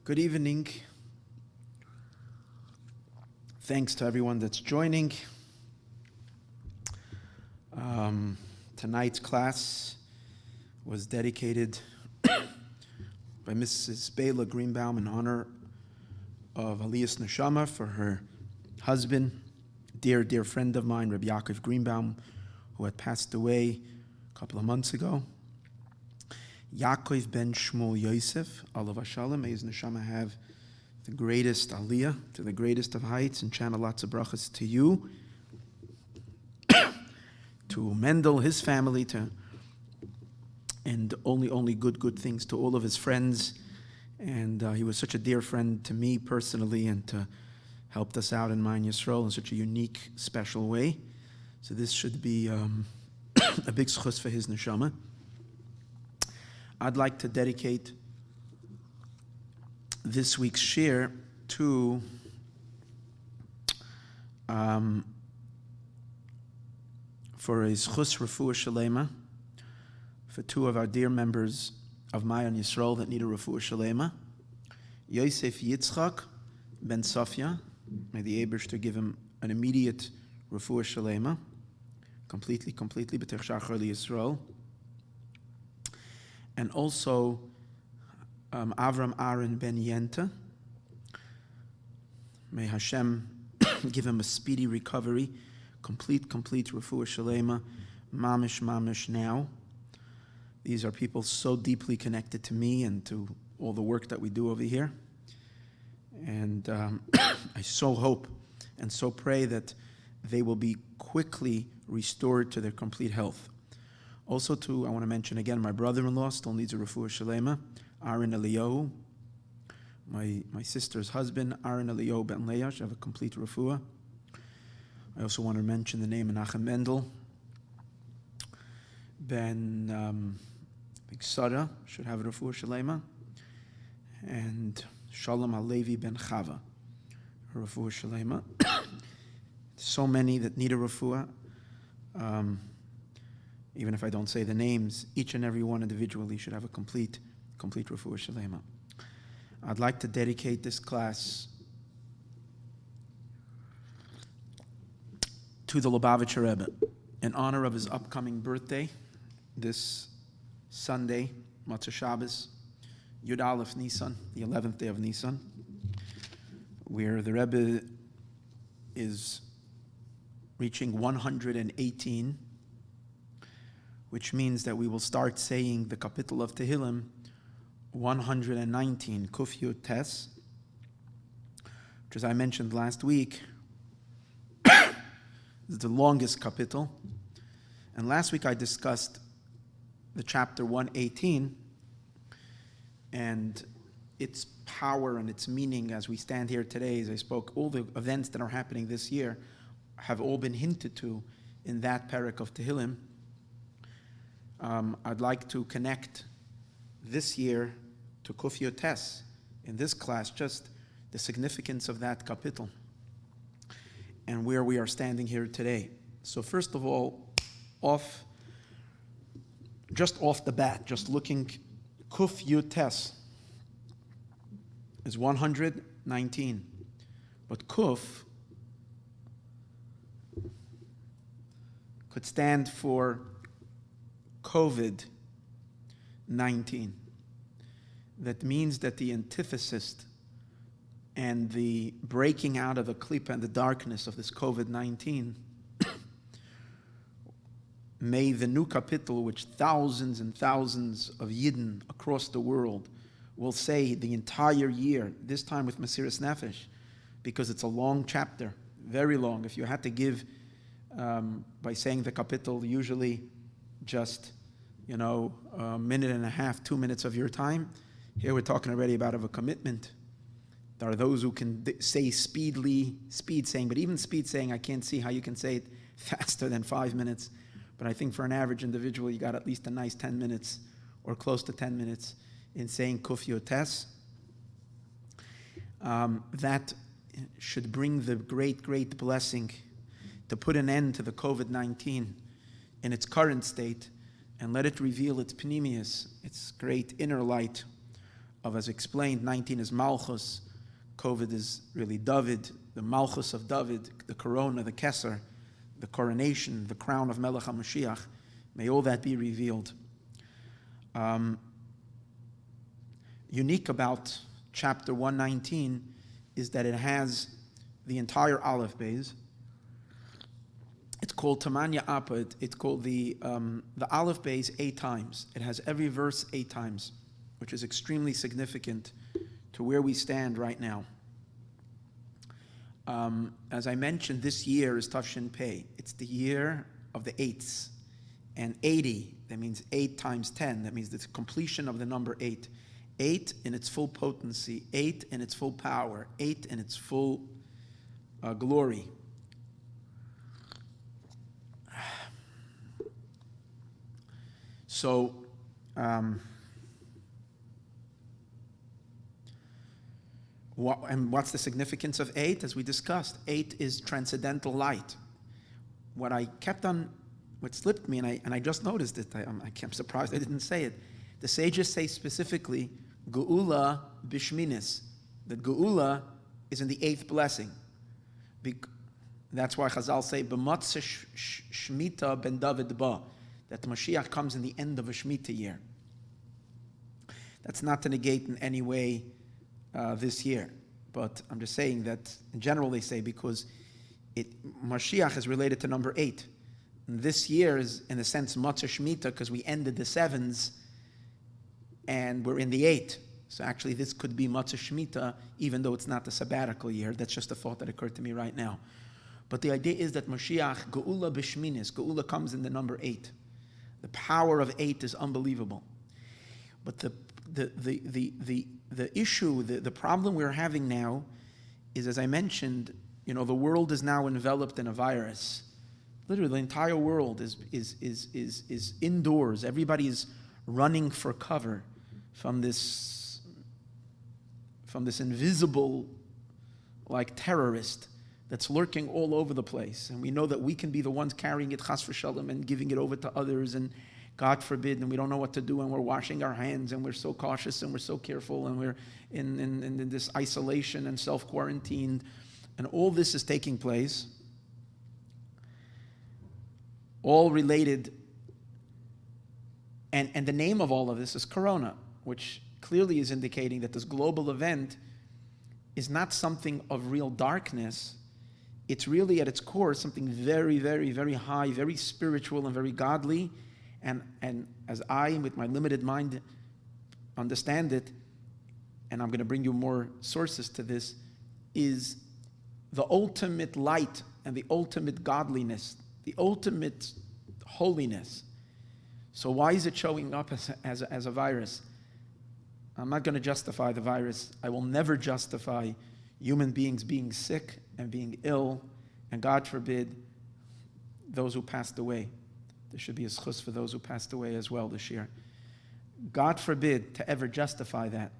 Good evening. Thanks to everyone that's joining. Tonight's class was dedicated by Mrs. Bela Greenbaum in honor of Aliyah's Neshama for her husband, dear friend of mine, Rabbi Yaakov Greenbaum, who had passed away a couple of months ago. Yaakov ben Shmuel Yosef, Alav Hashalom, may his Neshama have the greatest aliyah, to the greatest of heights, and channel lots of brachas to you, to Mendel, his family, and only good things to all of his friends. And he was such a dear friend to me personally, and helped us out in Maayon Yisroel in such a unique, special way. So this should be a big schus for his neshama. I'd like to dedicate this week's shir to for a schus refuah shalema for two of our dear members of Maayon Yisroel that need a refuah shalema. Yosef Yitzchak ben Sofia, may the Eibishter give him an immediate refuah shalema, completely, b'tech shachar Yisroel. And also Avram Aaron ben Yenta, may Hashem give him a speedy recovery, complete refuah shalema, mamish now. These are people so deeply connected to me and to all the work that we do over here. And I so hope and so pray that they will be quickly restored to their complete health. Also, I want to mention again, my brother-in-law still needs a refuah shalema, Aaron Eliyahu. My sister's husband, Aaron Eliyahu ben Leah, should have a complete refuah. I also want to mention the name Menachem Mendel ben Sara should have a refuah shalema, and Shalom Alevi ben Chava, a refuah shalema. So many that need a refuah. Even if I don't say the names, each and every one individually should have a complete refuah shalema. I'd like to dedicate this class to the Lubavitcher Rebbe in honor of his upcoming birthday this Sunday, Matzah Shabbos, Yud Aleph Nisan, the 11th day of Nisan, where the Rebbe is reaching 118, which means that we will start saying the Kapitel of Tehillim 119, Kuf Yud Tes, which, as I mentioned last week, is the longest Kapitel. And last week I discussed the chapter 118 and its power and its meaning as we stand here today. As I spoke, all the events that are happening this year have all been hinted to in that parak of Tehillim. I'd like to connect this year to Kuf Yud Tes in this class, just the significance of that Kapitel and where we are standing here today. So first of all, off the bat, just looking, Kuf Yud Tes is 119, but Kuf could stand for COVID-19. That means that the antithesis and the breaking out of the klipa and the darkness of this COVID-19, may the new Kapitel, which thousands and thousands of Yidden across the world will say the entire year, this time with Mesiras Nefesh, because it's a long chapter, very long. If you had to give, by saying the Kapitel, usually just, a minute and a half, 2 minutes of your time. Here we're talking already about a commitment. There are those who can say speed saying, but even speed saying, I can't see how you can say it faster than 5 minutes. But I think for an average individual, you got at least a nice 10 minutes or close to 10 minutes in saying Kuf Yud Tes. That should bring the great blessing to put an end to the COVID-19 in its current state and let it reveal its pnimius, its great inner light as explained, 19 is Malchus, COVID is really David, the Malchus of David, the corona, the Kesser, the coronation, the crown of Melech HaMashiach. May all that be revealed. Unique about chapter 119 is that it has the entire Aleph Beis. It's called Tamanya Appa. It's called the Aleph Beis 8 times. It has every verse 8 times, which is extremely significant to where we stand right now. As I mentioned, this year is Tafshin Pei. It's the year of the eights. And 80, that means 8 times 10. That means the completion of the number 8. 8 in its full potency, 8 in its full power, 8 in its full glory. So, what's the significance of 8? As we discussed, 8 is transcendental light. What slipped me, and I just noticed it, I'm surprised I didn't say it. The sages say specifically, Geula bishminis, that Geula is in the 8th blessing. That's why Chazal say, B'matzah shmita ben David ba, that the Mashiach comes in the end of a Shemitah year. That's not to negate in any way this year, but I'm just saying that in general they say because Mashiach is related to number 8. And this year is in a sense Matzah Shemitah because we ended the 7s and we're in the 8. So actually this could be Matzah Shemitah even though it's not the sabbatical year. That's just a thought that occurred to me right now. But the idea is that Mashiach, Geula b'shminis, Geula comes in the number 8. The power of 8 is unbelievable. But the issue, the problem we're having now is, as I mentioned, the world is now enveloped in a virus. Literally, the entire world is indoors. Everybody's running for cover from this invisible, like, terrorist that's lurking all over the place. And we know that we can be the ones carrying it, chas v'shalom, and giving it over to others, and God forbid, and we don't know what to do, and we're washing our hands, and we're so cautious, and we're so careful, and we're in this isolation and self-quarantined, and all this is taking place, all related, and the name of all of this is Corona, which clearly is indicating that this global event is not something of real darkness. It's really at its core something very, very, very high, very spiritual and very godly. And as I, with my limited mind, understand it, and I'm going to bring you more sources to this, is the ultimate light and the ultimate godliness, the ultimate holiness. So why is it showing up as a virus? I'm not going to justify the virus. I will never justify human beings being sick and being ill, and God forbid, those who passed away. There should be a schus for those who passed away as well this year. God forbid to ever justify that.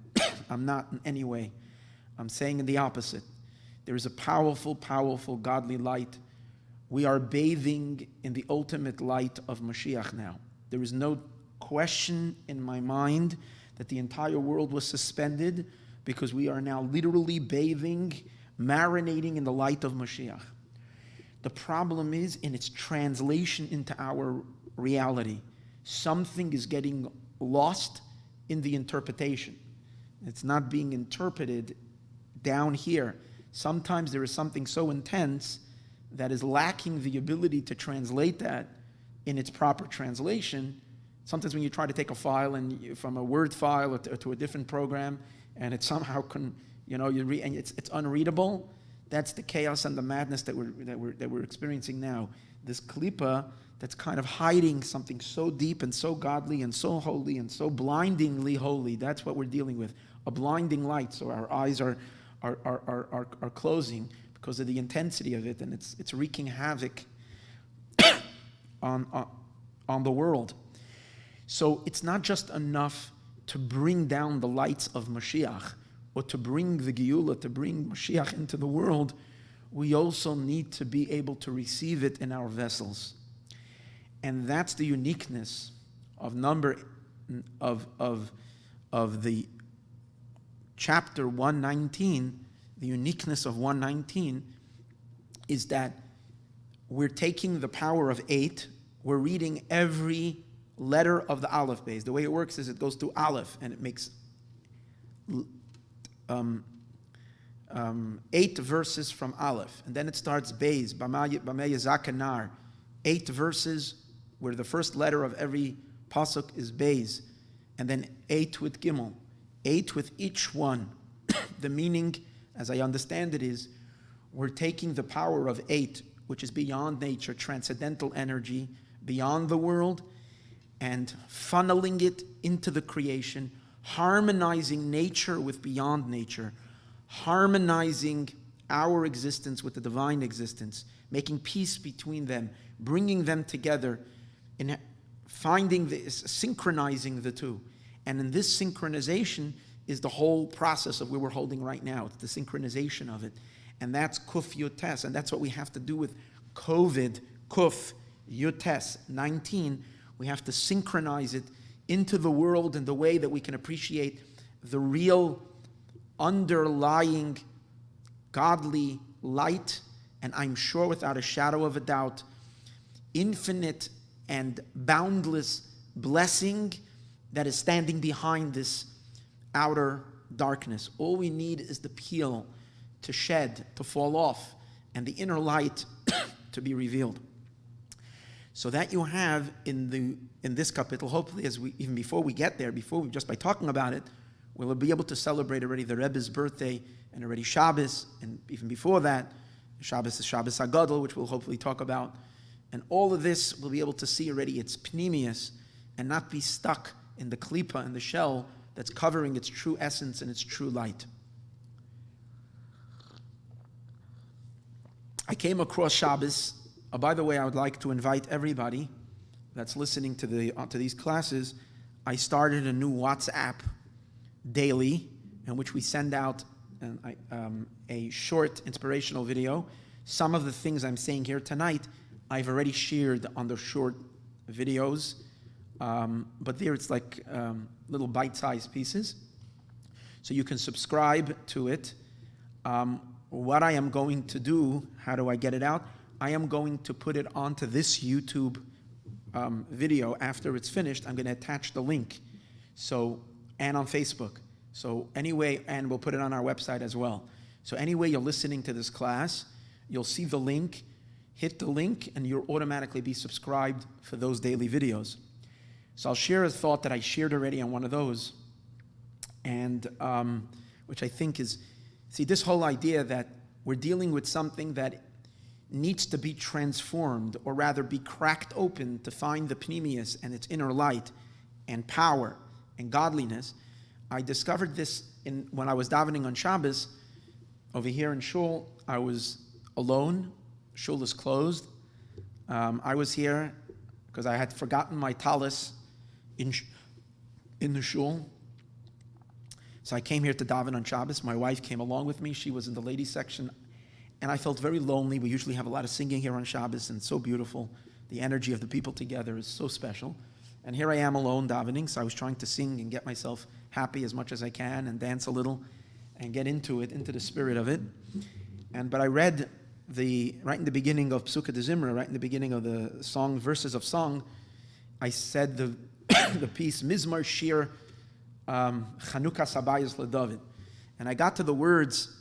I'm not in any way. I'm saying the opposite. There is a powerful, powerful godly light. We are bathing in the ultimate light of Mashiach now. There is no question in my mind that the entire world was suspended because we are now literally bathing, marinating in the light of Mashiach. The problem is in its translation into our reality. Something is getting lost in the interpretation. It's not being interpreted down here. Sometimes there is something so intense that is lacking the ability to translate that in its proper translation. Sometimes when you try to take a file and from a Word file or to a different program, and it somehow and it's unreadable. That's the chaos and the madness that we're experiencing now. This klipa that's kind of hiding something so deep and so godly and so holy and so blindingly holy. That's what we're dealing with. A blinding light. So our eyes are closing because of the intensity of it, and it's wreaking havoc on the world. So it's not just enough to bring down the lights of Mashiach or to bring the Geula, to bring Mashiach into the world. We also need to be able to receive it in our vessels. And that's the uniqueness of the chapter 119, the uniqueness of 119, is that we're taking the power of 8, we're reading every letter of the Aleph base. The way it works is it goes through Aleph, and it makes 8 verses from Aleph. And then it starts Beis, Bamaya Zakanar, 8 verses where the first letter of every pasuk is Beis, and then 8 with Gimel, 8 with each one. The meaning, as I understand it, is we're taking the power of 8, which is beyond nature, transcendental energy, beyond the world, and funneling it into the creation, harmonizing nature with beyond nature, harmonizing our existence with the divine existence, making peace between them, bringing them together, and finding this, synchronizing the two. And in this synchronization is the whole process of where we're holding right now. It's the synchronization of it. And that's Kuf Yutes, and that's what we have to do with COVID, Kuf Yutes 19. We have to synchronize it into the world in the way that we can appreciate the real underlying godly light, and I'm sure without a shadow of a doubt, infinite and boundless blessing that is standing behind this outer darkness. All we need is the peel to shed, to fall off, and the inner light to be revealed. So that you have in this Kapitel, hopefully, even before we get there, just by talking about it, we'll be able to celebrate already the Rebbe's birthday and already Shabbos, and even before that, Shabbos is Shabbos HaGadol, which we'll hopefully talk about. And all of this, we'll be able to see already its pnimius and not be stuck in the klipa and the shell that's covering its true essence and its true light. I came across Shabbos. By the way, I would like to invite everybody that's listening to these classes. I started a new WhatsApp daily in which we send out a short inspirational video. Some of the things I'm saying here tonight, I've already shared on the short videos, but there it's like little bite-sized pieces. So you can subscribe to it. What I am going to do, how do I get it out? I am going to put it onto this YouTube video after it's finished. I'm going to attach the link, and on Facebook. So anyway, and we'll put it on our website as well. So anyway you're listening to this class, you'll see the link, hit the link, and you'll automatically be subscribed for those daily videos. So I'll share a thought that I shared already on one of those, and which I think is, this whole idea that we're dealing with something that needs to be transformed, or rather be cracked open to find the pnimius and its inner light and power and godliness. I discovered this when I was davening on Shabbos over here in Shul. I was alone. Shul is closed. I was here because I had forgotten my talis in the Shul. So I came here to daven on Shabbos. My wife came along with me. She was in the ladies section. And I felt very lonely. We usually have a lot of singing here on Shabbos, and it's so beautiful. The energy of the people together is so special. And here I am alone davening, so I was trying to sing and get myself happy as much as I can and dance a little and get into the spirit of it. But I read right in the beginning of Psukkah de Zimra, right in the beginning of the song, verses of song, I said the piece, Mizmar Shir Chanukah Sabayis LeDavid. And I got to the words,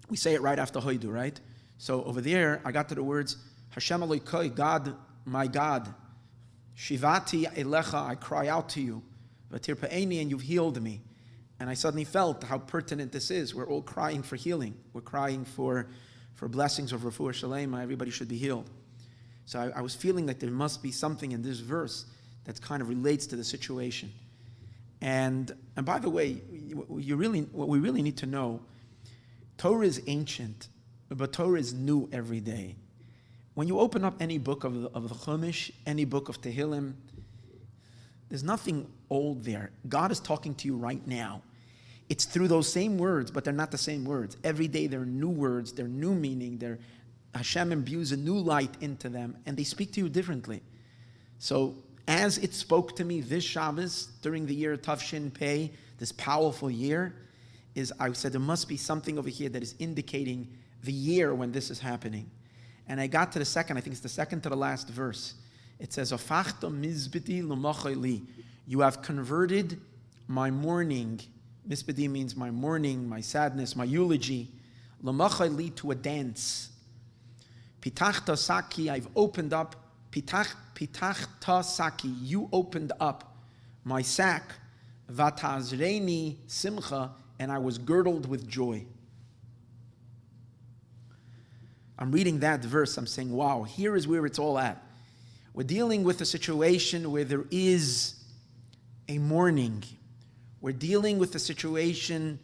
we say it right after Hoidu, right? So over there, I got to the words, Hashem Elokai, God, my God, Shivati Elecha, I cry out to you, Vatirpa'eni, and you've healed me. And I suddenly felt how pertinent this is. We're all crying for healing. We're crying for blessings of Refuah Shalema. Everybody should be healed. So I was feeling that there must be something in this verse that kind of relates to the situation. And by the way, what we really need to know, Torah is ancient, but Torah is new every day. When you open up any book of the Chumash, any book of Tehillim, there's nothing old there. God is talking to you right now. It's through those same words, but they're not the same words. Every day there are new words, they're new meaning, Hashem imbues a new light into them, and they speak to you differently. So as it spoke to me this Shabbos during the year Tavshin Pei, this powerful year, is I said there must be something over here that is indicating the year when this is happening. And I got to the second, I think it's the second to the last verse. It says, "Afachta mizbiti l'machai li." You have converted my mourning. Mizbiti means my mourning, my sadness, my eulogy. L'machai li, to a dance. Pitachta saki, I've opened up. Pitachta saki, you opened up my sack. Vatazreini simcha, and I was girdled with joy. I'm reading that verse, I'm saying, wow, here is where it's all at. We're dealing with a situation where there is a mourning. We're dealing with a situation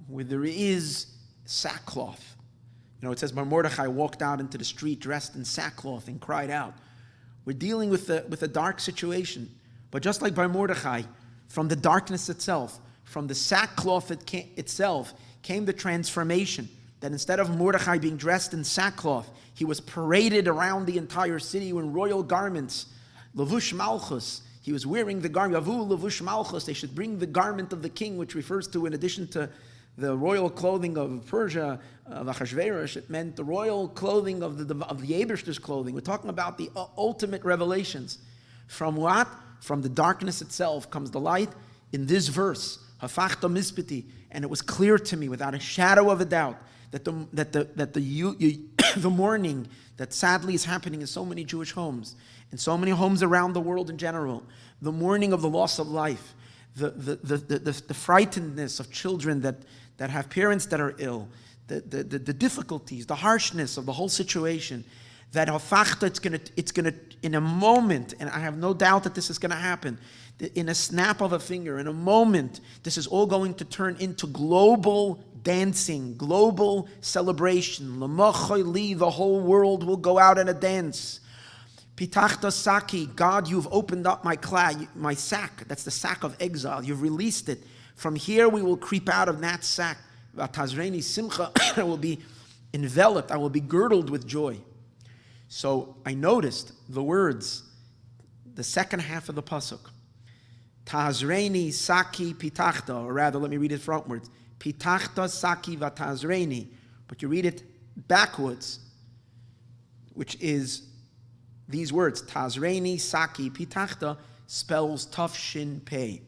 where there is sackcloth. You know, it says, Mordechai walked out into the street dressed in sackcloth and cried out. We're dealing with a dark situation. But just like by Mordechai, from the darkness itself, from the sackcloth itself, came the transformation. That instead of Mordechai being dressed in sackcloth, he was paraded around the entire city in royal garments. Levush Malchus, he was wearing the garment. Yavu Levush Malchus, they should bring the garment of the king, which refers to, in addition to the royal clothing of Persia, of Achashverosh, it meant the royal clothing of the Ebershter's clothing. We're talking about the ultimate revelations. From what? From the darkness itself comes the light. In this verse, Hafachta Mispiti, and it was clear to me without a shadow of a doubt that the mourning that sadly is happening in so many Jewish homes, in so many homes around the world in general, the mourning of the loss of life, the frightenedness of children that have parents that are ill, the difficulties, the harshness of the whole situation, that hafachta, it's gonna in a moment, and I have no doubt that this is gonna happen, in a snap of a finger, in a moment, this is all going to turn into global dancing, global celebration. L'machai li, the whole world will go out in a dance. Pitachta saki, God, you've opened up my sack. That's the sack of exile. You've released it. From here we will creep out of that sack. Vatazreini simcha, I will be enveloped, I will be girdled with joy. So I noticed the words, the second half of the pasuk. Tazreini saki pitachta, or rather, let me read it frontwards. Pitachta saki vatazreini, but you read it backwards, which is these words, Tazreini saki pitachta, spells Tav Shin Pei.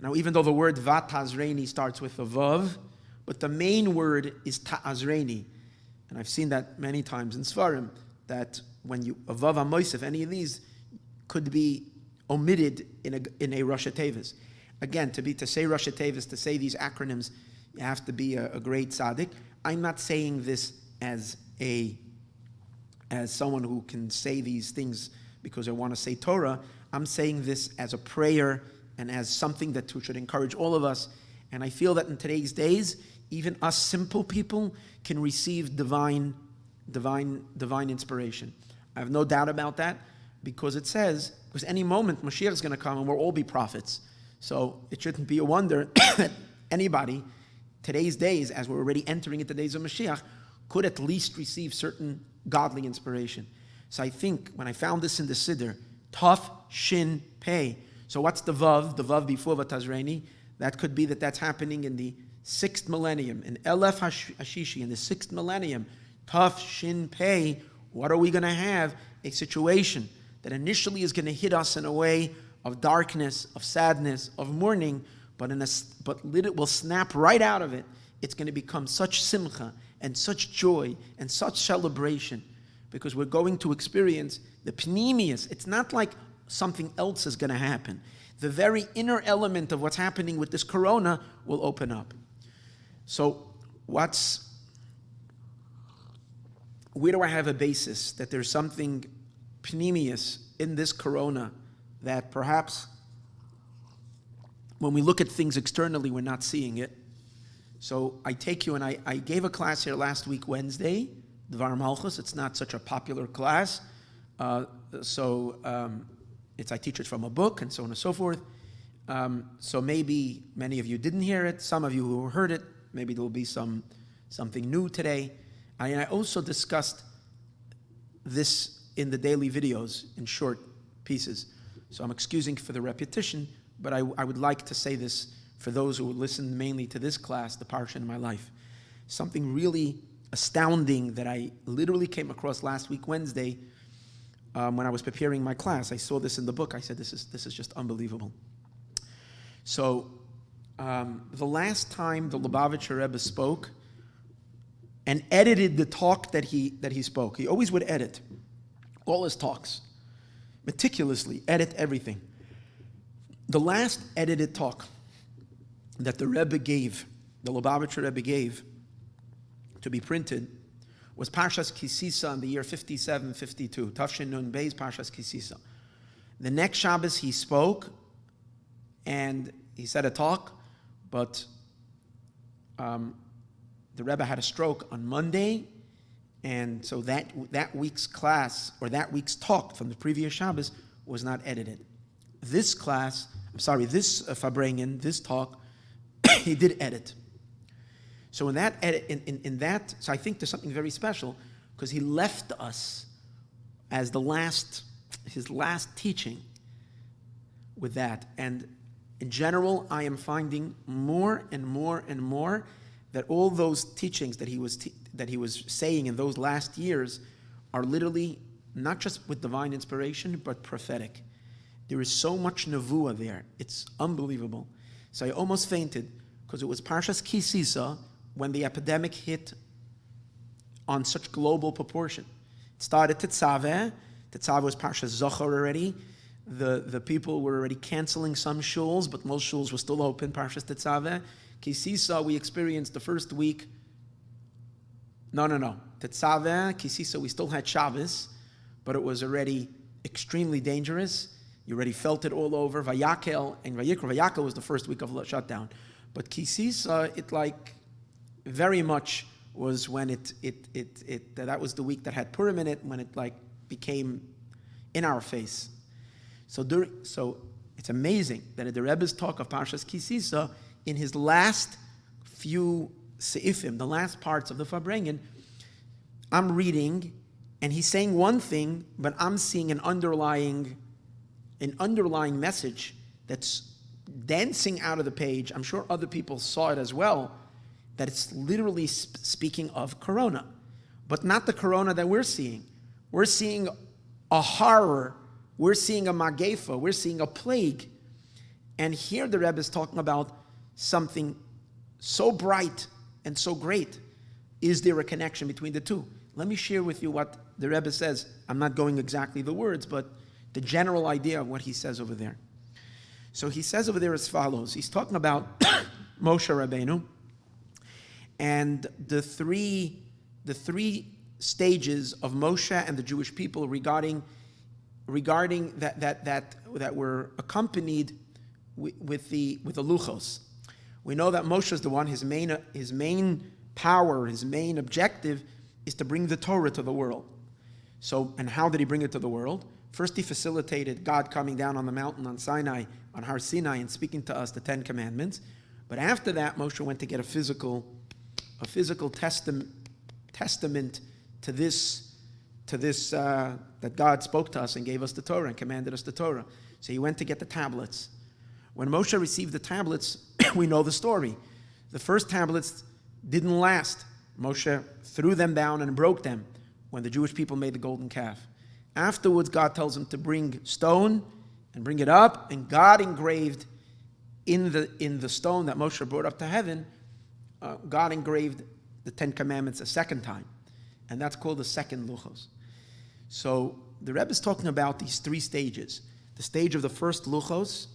Now, even though the word vatazreini starts with a vav, but the main word is ta'azreini, and I've seen that many times in Svarim, that when you a vav amoisef, any of these could be omitted in a Rosh Tevis. Again, to say Rosh Tevis, to say these acronyms, you have to be a great tzaddik. I'm not saying this as someone who can say these things because I want to say Torah. I'm saying this as a prayer and as something that should encourage all of us. And I feel that in today's days, even us simple people can receive divine inspiration. I have no doubt about that, because it says, because any moment Mashiach is going to come and we'll all be prophets. So it shouldn't be a wonder that anybody, today's days, as we're already entering into the days of Mashiach, could at least receive certain godly inspiration. So I think when I found this in the Siddur, Tav Shin Pei. So what's the Vav? The Vav before Vatazreini. That could be that's happening in the 6th millennium. In Aleph Hashishi, in the 6th millennium, Tav Shin Pei, what are we going to have? A situation that initially is going to hit us in a way of darkness, of sadness, of mourning, but it will snap right out of it. It's going to become such simcha and such joy and such celebration, because we're going to experience the pneumius. It's not like something else is going to happen. The very inner element of what's happening with this corona will open up. So where do I have a basis that there's something pneumius in this corona that perhaps when we look at things externally, we're not seeing it? So I take you, and I gave a class here last week, Wednesday, Dvar Malchus. It's not such a popular class. I teach it from a book and so on and so forth. So maybe many of you didn't hear it. Some of you who heard it, maybe there will be something new today. I also discussed this in the daily videos in short pieces. So I'm excusing for the repetition, but I would like to say this for those who listen mainly to this class, the parsha in my life. Something really astounding that I literally came across last week, Wednesday, when I was preparing my class. I saw this in the book. I said, this is just unbelievable. So the last time the Lubavitcher Rebbe spoke and edited the talk that he spoke, he always would edit all his talks, meticulously edit everything. The last edited talk that the Rebbe gave, the Lubavitcher Rebbe gave to be printed, was Parshas Kisisa in the year 57-52. Tafshin Nun Beis, Parshas Kisisa. The next Shabbos he spoke, and he said a talk, but the Rebbe had a stroke on Monday, and so that week's class, or that week's talk from the previous Shabbos, was not edited. This Farbrengen, this talk, he did edit. So in that edit, so I think there's something very special, because he left us as his last teaching with that. And in general, I am finding more and more and more that all those teachings that he was saying in those last years are literally not just with divine inspiration, but prophetic. There is so much nevuah there. It's unbelievable. So I almost fainted, because it was Parshas Kisisa when the epidemic hit on such global proportion. It started Tetzaveh. Tetzaveh was Parshas Zohar already. The people were already canceling some shuls, but most shuls were still open, Parshas Tetzaveh. Kisisa, we experienced the first week. No. Tetzaveh, Kisisa, we still had Shabbos, but it was already extremely dangerous. You already felt it all over. Vayakel and Vayikra. Vayakel was the first week of shutdown. But Kisisa, it like very much was when that was the week that had Purim in it, when it like became in our face. So it's amazing that at the Rebbe's talk of Parshas Kisisa, in his last few seifim, the last parts of the Farbrengen, I'm reading, and he's saying one thing, but I'm seeing an underlying message that's dancing out of the page. I'm sure other people saw it as well, that it's literally speaking of Corona, but not the Corona that we're seeing. We're seeing a horror. We're seeing a magefa. We're seeing a plague. And here the Rebbe is talking about something so bright and so great. Is there a connection between the two? Let me share with you what the Rebbe says. I'm not going exactly the words, but the general idea of what he says over there. So he says over there as follows. He's talking about Moshe Rabbeinu and the three stages of Moshe and the Jewish people regarding that were accompanied with the luchos. We know that Moshe is the one. His main power, his main objective, is to bring the Torah to the world. So, and how did he bring it to the world? First, he facilitated God coming down on the mountain on Sinai, on Har Sinai, and speaking to us the 10 Commandments. But after that, Moshe went to get a physical testament to this that God spoke to us and gave us the Torah and commanded us the Torah. So he went to get the tablets. When Moshe received the tablets, we know the story. The first tablets didn't last. Moshe threw them down and broke them when the Jewish people made the golden calf. Afterwards, God tells him to bring stone and bring it up, and God engraved in the stone that Moshe brought up to heaven, God engraved the 10 Commandments a second time, and that's called the second luchos. So the Rebbe is talking about these three stages. The stage of the first luchos,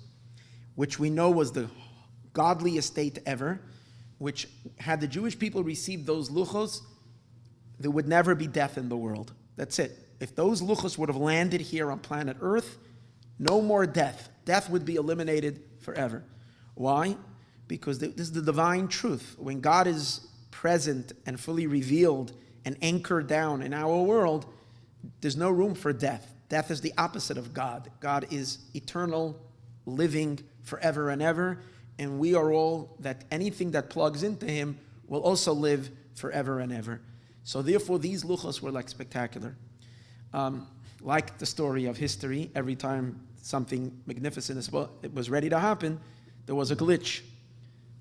which we know was the godliest state ever, which had the Jewish people received those luchos, there would never be death in the world. That's it. If those luchos would have landed here on planet Earth, no more death. Death would be eliminated forever. Why? Because this is the divine truth. When God is present and fully revealed and anchored down in our world, there's no room for death. Death is the opposite of God. God is eternal, living forever and ever, and we are all that anything that plugs into him will also live forever and ever. So therefore, these luchos were like spectacular. Like the story of history, every time something magnificent was ready to happen, there was a glitch.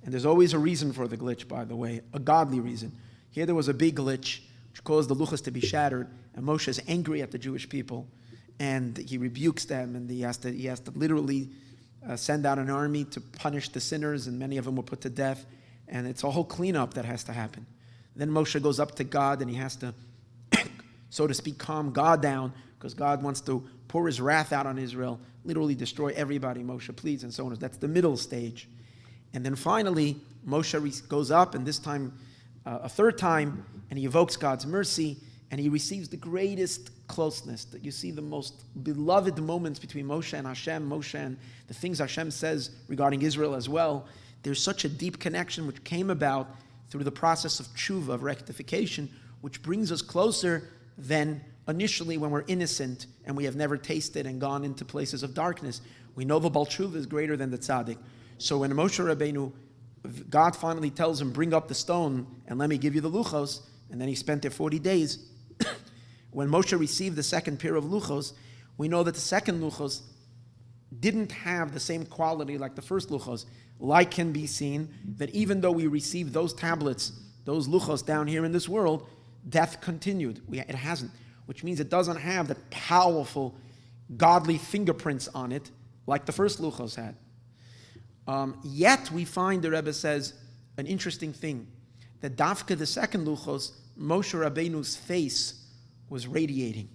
And there's always a reason for the glitch, by the way, a godly reason. Here there was a big glitch which caused the luchos to be shattered, and Moshe is angry at the Jewish people, and he rebukes them, and he has to literally send out an army to punish the sinners, and many of them were put to death, and it's a whole cleanup that has to happen. Then Moshe goes up to God, and he has to, so to speak, calm God down, because God wants to pour his wrath out on Israel, literally destroy everybody, Moshe, please, and so on. That's the middle stage. And then finally, Moshe goes up, and this time, a third time, and he evokes God's mercy, and he receives the greatest closeness. That you see the most beloved moments between Moshe and Hashem, Moshe and the things Hashem says regarding Israel as well. There's such a deep connection which came about through the process of tshuva, of rectification, which brings us closer than initially when we're innocent and we have never tasted and gone into places of darkness. We know the Baal Tshuva is greater than the tzaddik. So when Moshe Rabbeinu, God finally tells him, bring up the stone and let me give you the luchos, and then he spent there 40 days. When Moshe received the second pair of luchos, we know that the second luchos didn't have the same quality like the first luchos. Like can be seen that even though we received those tablets, those luchos down here in this world, death continued. It hasn't, which means it doesn't have the powerful, godly fingerprints on it like the first luchos had. Yet we find, the Rebbe says, an interesting thing, that Dafka, the second luchos, Moshe Rabbeinu's face was radiating.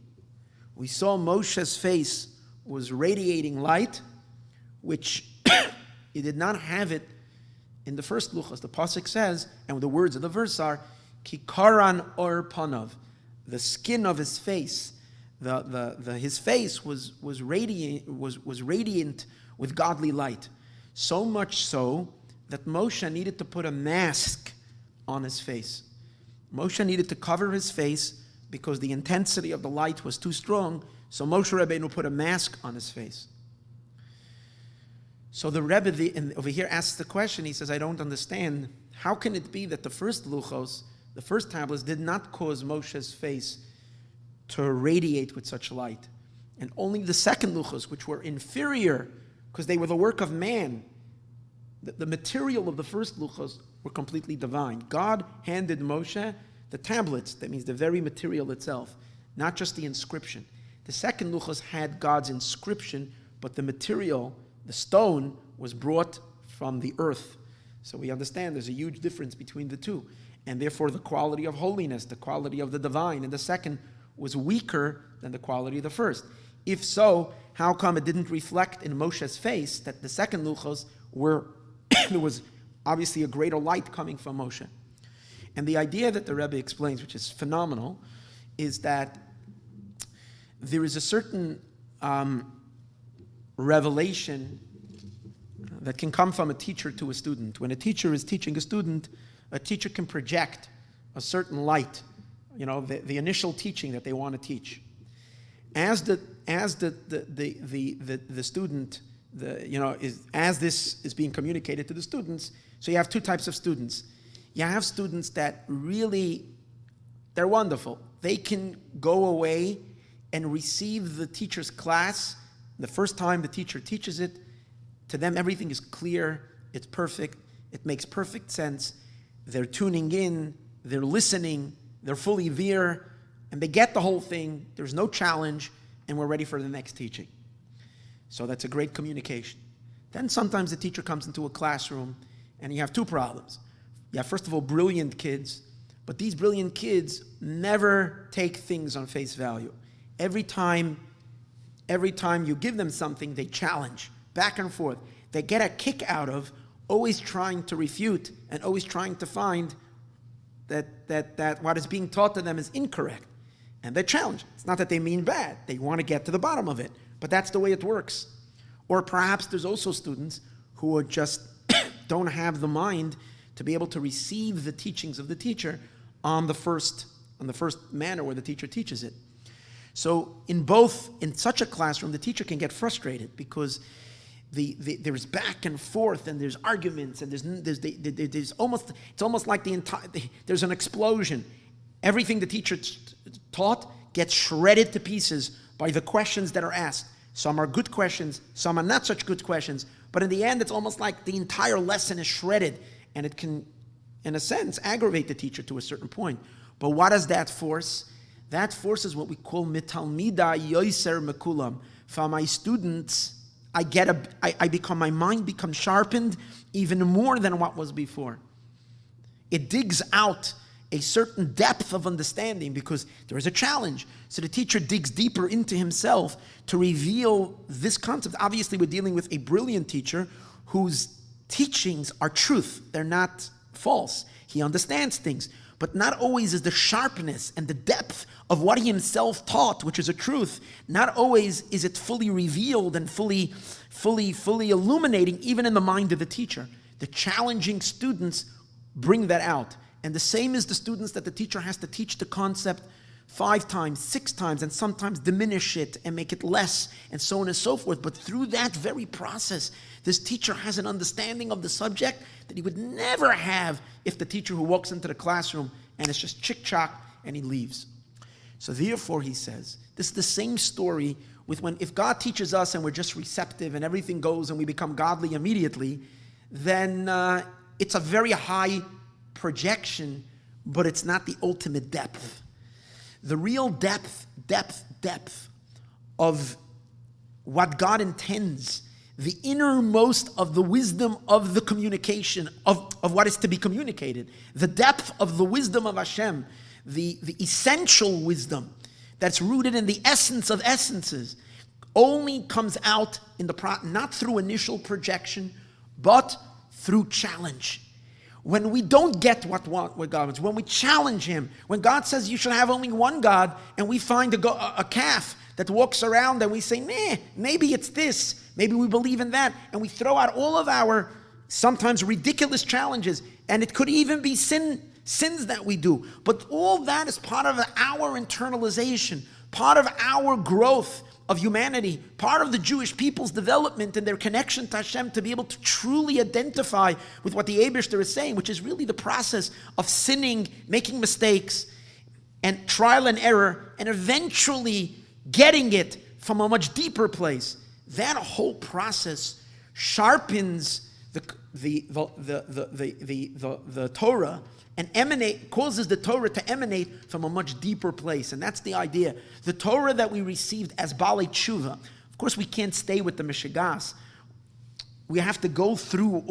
We saw Moshe's face was radiating light, which he did not have it in the first luchos. The pasuk says, and the words of the verse are, Kikaran or panav, the skin of his face, his face was radiant with godly light. So much so that Moshe needed to put a mask on his face. Moshe needed to cover his face because the intensity of the light was too strong. So Moshe Rabbeinu put a mask on his face. So the Rebbe over here asks the question. He says, I don't understand. How can it be that the first luchos, the first tablets, did not cause Moshe's face to radiate with such light? And only the second luchos, which were inferior, because they were the work of man, the material of the first luchos were completely divine. God handed Moshe the tablets, that means the very material itself, not just the inscription. The second luchos had God's inscription, but the material, the stone, was brought from the earth. So we understand there's a huge difference between the two. And therefore the quality of holiness, the quality of the divine in the second was weaker than the quality of the first. If so, how come it didn't reflect in Moshe's face that the second luchos there was obviously a greater light coming from Moshe? And the idea that the Rebbe explains, which is phenomenal, is that there is a certain revelation that can come from a teacher to a student. When a teacher is teaching a student, a teacher can project a certain light, the initial teaching that they want to teach. As the student, as this is being communicated to the students, so you have two types of students. You have students that really, they're wonderful. They can go away and receive the teacher's class. The first time the teacher teaches it, to them everything is clear, it's perfect, it makes perfect sense. They're tuning in, they're listening, they're fully there, and they get the whole thing. There's no challenge, and we're ready for the next teaching. So that's a great communication. Then sometimes the teacher comes into a classroom, and you have two problems. You have, first of all, brilliant kids, but these brilliant kids never take things on face value. Every time you give them something, they challenge, back and forth. They get a kick out of always trying to refute and always trying to find that what is being taught to them is incorrect. And they challenge. It's not that they mean bad. They want to get to the bottom of it. But that's the way it works. Or perhaps there's also students who are just don't have the mind to be able to receive the teachings of the teacher on the first manner where the teacher teaches it. So in such a classroom, the teacher can get frustrated because there's back and forth and there's arguments and there's almost like there's an explosion. Everything the teacher taught gets shredded to pieces by the questions that are asked. Some are good questions, some are not such good questions, but in the end it's almost like the entire lesson is shredded and it can, in a sense, aggravate the teacher to a certain point. But what does that force? That forces what we call mitalmida yoiser mekulam. For my students, my mind becomes sharpened even more than what was before. It digs out a certain depth of understanding because there is a challenge. So the teacher digs deeper into himself to reveal this concept. Obviously, we're dealing with a brilliant teacher whose teachings are truth. They're not false. He understands things. But not always is the sharpness and the depth of what he himself taught, which is a truth, not always is it fully revealed and fully illuminating, even in the mind of the teacher. The challenging students bring that out. And the same is the students that the teacher has to teach the concept 5 times, 6 times, and sometimes diminish it and make it less, and so on and so forth. But through that very process, this teacher has an understanding of the subject that he would never have if the teacher who walks into the classroom and it's just chick-chock and he leaves. So therefore, he says, this is the same story with if God teaches us and we're just receptive and everything goes and we become godly immediately, then it's a very high projection, but it's not the ultimate depth. The real depth of what God intends, the innermost of the wisdom of the communication, of what is to be communicated, the depth of the wisdom of Hashem, the essential wisdom that's rooted in the essence of essences, only comes out in not through initial projection, but through challenge. When we don't get what God wants, when we challenge Him, when God says you should have only one God, and we find a calf that walks around and we say, maybe it's this, maybe we believe in that, and we throw out all of our sometimes ridiculous challenges, and it could even be sins that we do. But all that is part of our internalization, part of our growth of humanity, part of the Jewish people's development and their connection to Hashem, to be able to truly identify with what the Eibishter is saying, which is really the process of sinning, making mistakes, and trial and error, and eventually getting it from a much deeper place. That whole process sharpens the Torah and causes the Torah to emanate from a much deeper place. And that's the idea. The Torah that we received as Balei Tshuva, of course we can't stay with the Mishigas. We have to go through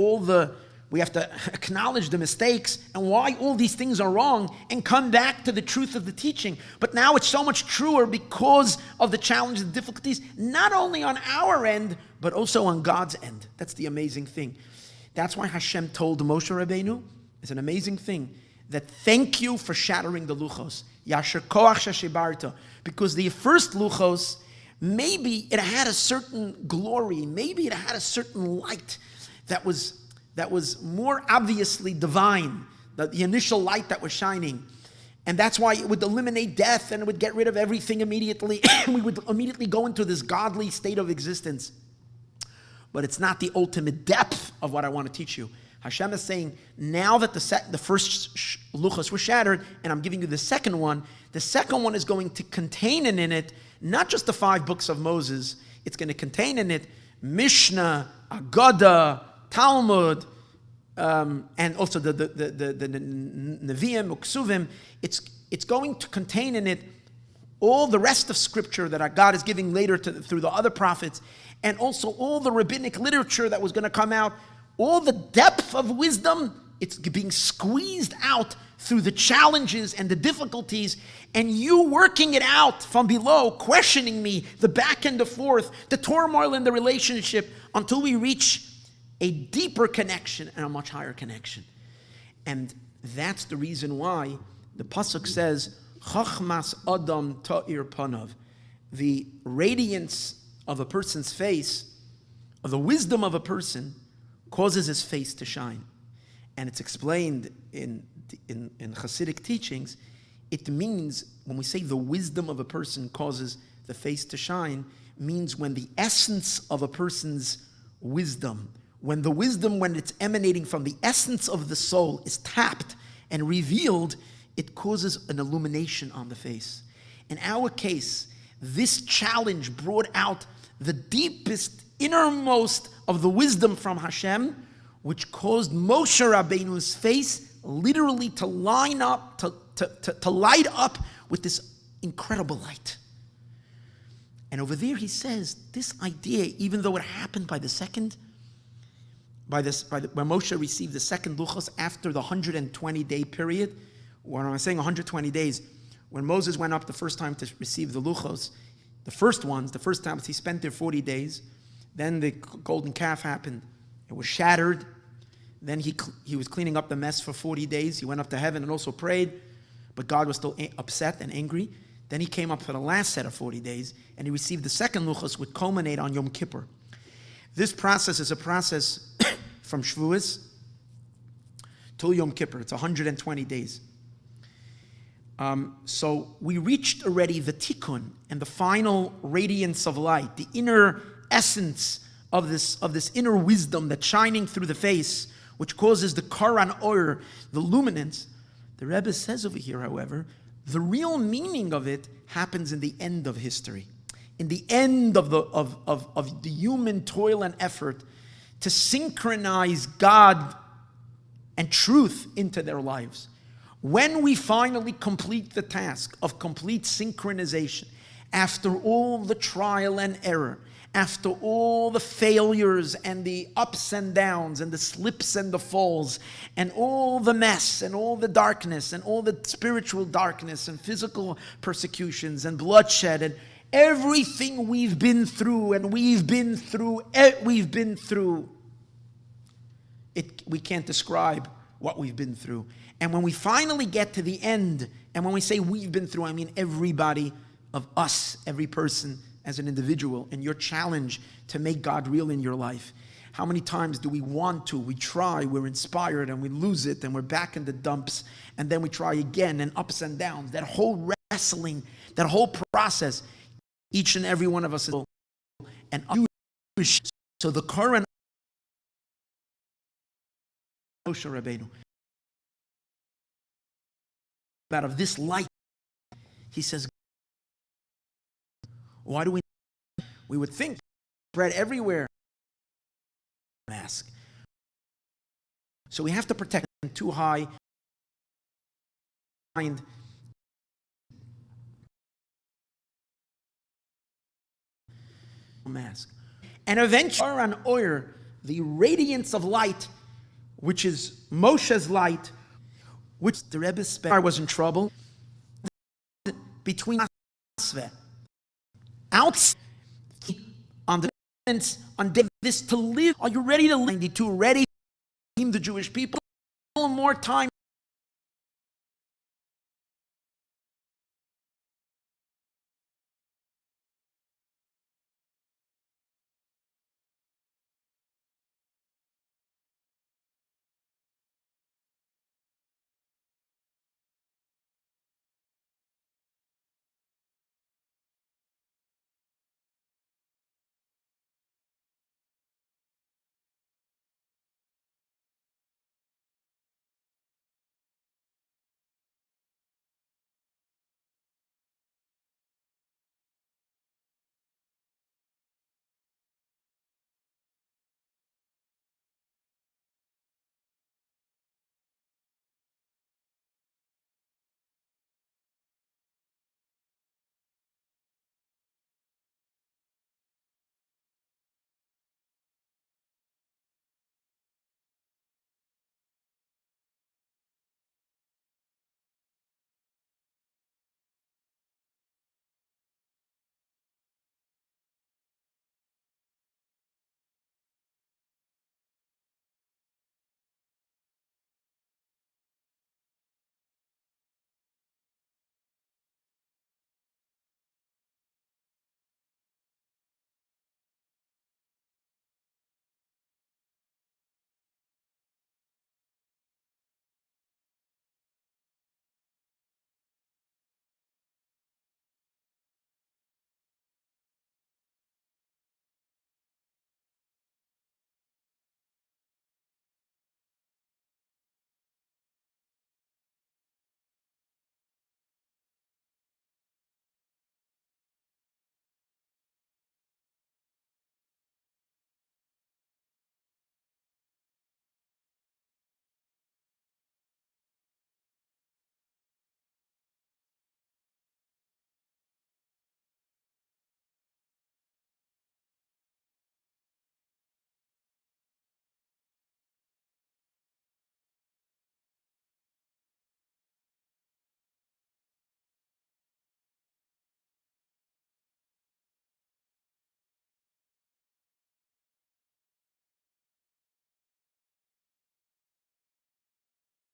we have to acknowledge the mistakes and why all these things are wrong and come back to the truth of the teaching. But now it's so much truer because of the challenges and difficulties, not only on our end, but also on God's end. That's the amazing thing. That's why Hashem told Moshe Rabbeinu, it's an amazing thing, that thank you for shattering the luchos. Yasher koach sheshibarta. Because the first luchos, maybe it had a certain glory, maybe it had a certain light that was more obviously divine, the initial light that was shining. And that's why it would eliminate death and it would get rid of everything immediately. We would immediately go into this godly state of existence. But it's not the ultimate depth of what I want to teach you. Hashem is saying, now that the first luchos were shattered, and I'm giving you the second one is going to contain in it, not just the 5 books of Moses, it's going to contain in it Mishnah, Agada, Talmud, and also the Nevi'im, Uksuvim. It's going to contain in it all the rest of Scripture that God is giving later through the other prophets, and also all the rabbinic literature that was going to come out. All the depth of wisdom, it's being squeezed out through the challenges and the difficulties, and you working it out from below, questioning me, the back and the forth, the turmoil in the relationship, until we reach a deeper connection and a much higher connection. And that's the reason why the pasuk says, Chachmas Adam Ta'ir Panav. The radiance of a person's face, of the wisdom of a person, causes his face to shine. And it's explained in Chassidic teachings. It means, when we say the wisdom of a person causes the face to shine, means when the essence of a person's wisdom, when it's emanating from the essence of the soul is tapped and revealed, it causes an illumination on the face. In our case, this challenge brought out the deepest, innermost of the wisdom from Hashem, which caused Moshe Rabbeinu's face literally to line up, to light up with this incredible light. And over there he says, this idea, even though it happened when Moshe received the second luchos after the 120-day period, when I'm saying 120 days, when Moses went up the first time to receive the luchos, the first time he spent there 40 days, then the golden calf happened. It was shattered. Then he was cleaning up the mess for 40 days. He went up to heaven and also prayed, but God was still upset and angry. Then he came up for the last set of 40 days, and he received the second luchos, which culminate on Yom Kippur. This process is a process from Shavuos till Yom Kippur. It's 120 days. So we reached already the tikkun and the final radiance of light, the inner essence of this inner wisdom that's shining through the face, which causes the karan or the luminance. The Rebbes says over here, however, the real meaning of it happens in the end of history, in the end of the human toil and effort to synchronize God and truth into their lives. When we finally complete the task of complete synchronization, after all the trial and error, after all the failures and the ups and downs and the slips and the falls and all the mess and all the darkness and all the spiritual darkness and physical persecutions and bloodshed and everything we've been through it, we can't describe what we've been through. And when we finally get to the end, and when we say we've been through, I mean everybody of us, every person as an individual, and your challenge to make God real in your life. How many times do we want to, we try, we're inspired, and we lose it, and we're back in the dumps, and then we try again, and ups and downs, that whole wrestling, that whole process, each and every one of us is and Jewish. So the current Moshe Rabbeinu, out of this light, he says, why do we would think spread everywhere mask. So we have to protect them too high mask. And eventually on oyer, the radiance of light, which is Moshe's light, which the Rebbes was in trouble between outside on the on this to live. Are you ready to 92 ready to redeem the Jewish people? More time